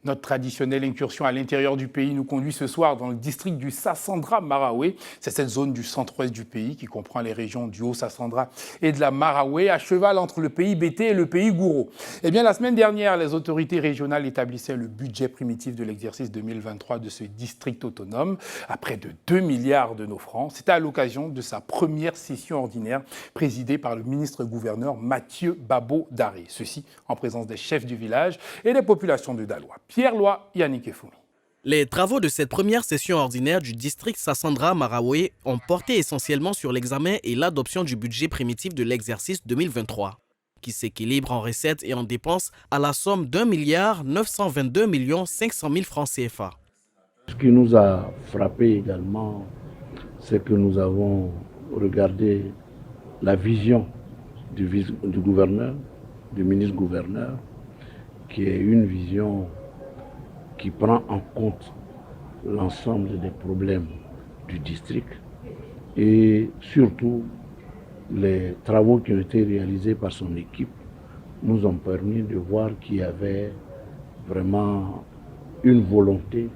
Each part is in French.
Notre traditionnelle incursion à l'intérieur du pays nous conduit ce soir dans le district du Sassandra-Maraoué. C'est cette zone du centre-ouest du pays qui comprend les régions du Haut-Sassandra et de la Maraoué, à cheval entre le pays Bété et le pays Gouro. Eh bien, la semaine dernière, les autorités régionales établissaient le budget primitif de l'exercice 2023 de ce district autonome à près de 2 milliards de nos francs. C'était à l'occasion de sa première session ordinaire présidée par le ministre-gouverneur Mathieu Babo-Daré. Ceci en présence des chefs du village et des populations de Daloa. Pierre Loy, Yannick Efoumi. Les travaux de cette première session ordinaire du district Sassandra-Maraoué ont porté essentiellement sur l'examen et l'adoption du budget primitif de l'exercice 2023, qui s'équilibre en recettes et en dépenses à la somme d'1,922,500,000 francs CFA. Ce qui nous a frappé également, c'est que nous avons regardé la vision du gouverneur, du ministre-gouverneur, qui est une vision qui prend en compte l'ensemble des problèmes du district et surtout les travaux qui ont été réalisés par son équipe nous ont permis de voir qu'il y avait vraiment une volonté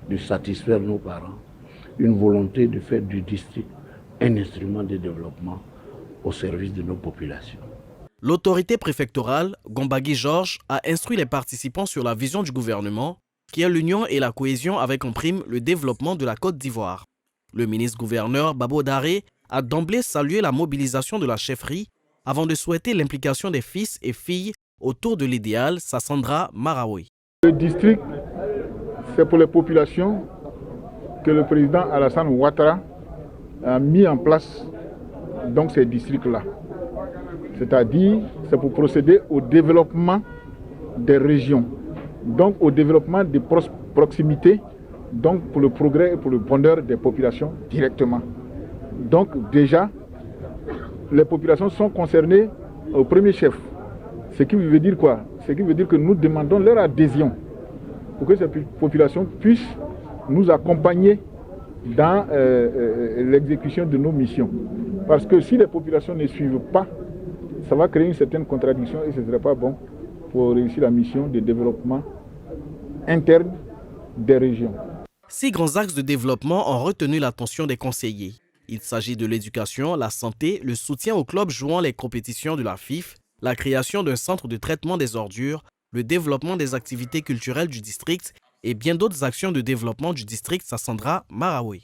de satisfaire nos parents, une volonté de faire du district un instrument de développement au service de nos populations. L'autorité préfectorale, Gombagui Georges, a instruit les participants sur la vision du gouvernement, qui est l'union et la cohésion avec en prime le développement de la Côte d'Ivoire. Le ministre-gouverneur Babo-Daré a d'emblée salué la mobilisation de la chefferie avant de souhaiter l'implication des fils et filles autour de l'idéal Sassandra-Maraoué. Le district, c'est pour les populations que le président Alassane Ouattara a mis en place donc ces districts-là. C'est-à-dire, c'est pour procéder au développement des régions, donc au développement des proximités, donc pour le progrès et pour le bonheur des populations directement. Donc déjà, les populations sont concernées au premier chef. Ce qui veut dire quoi? Ce qui veut dire que nous demandons leur adhésion pour que ces populations puissent nous accompagner dans l'exécution de nos missions. Parce que si les populations ne suivent pas, ça va créer une certaine contradiction et ce ne serait pas bon pour réussir la mission de développement interne des régions. 6 grands axes de développement ont retenu l'attention des conseillers. Il s'agit de l'éducation, la santé, le soutien aux clubs jouant les compétitions de la FIF, la création d'un centre de traitement des ordures, le développement des activités culturelles du district et bien d'autres actions de développement du district Sassandra-Maraoué.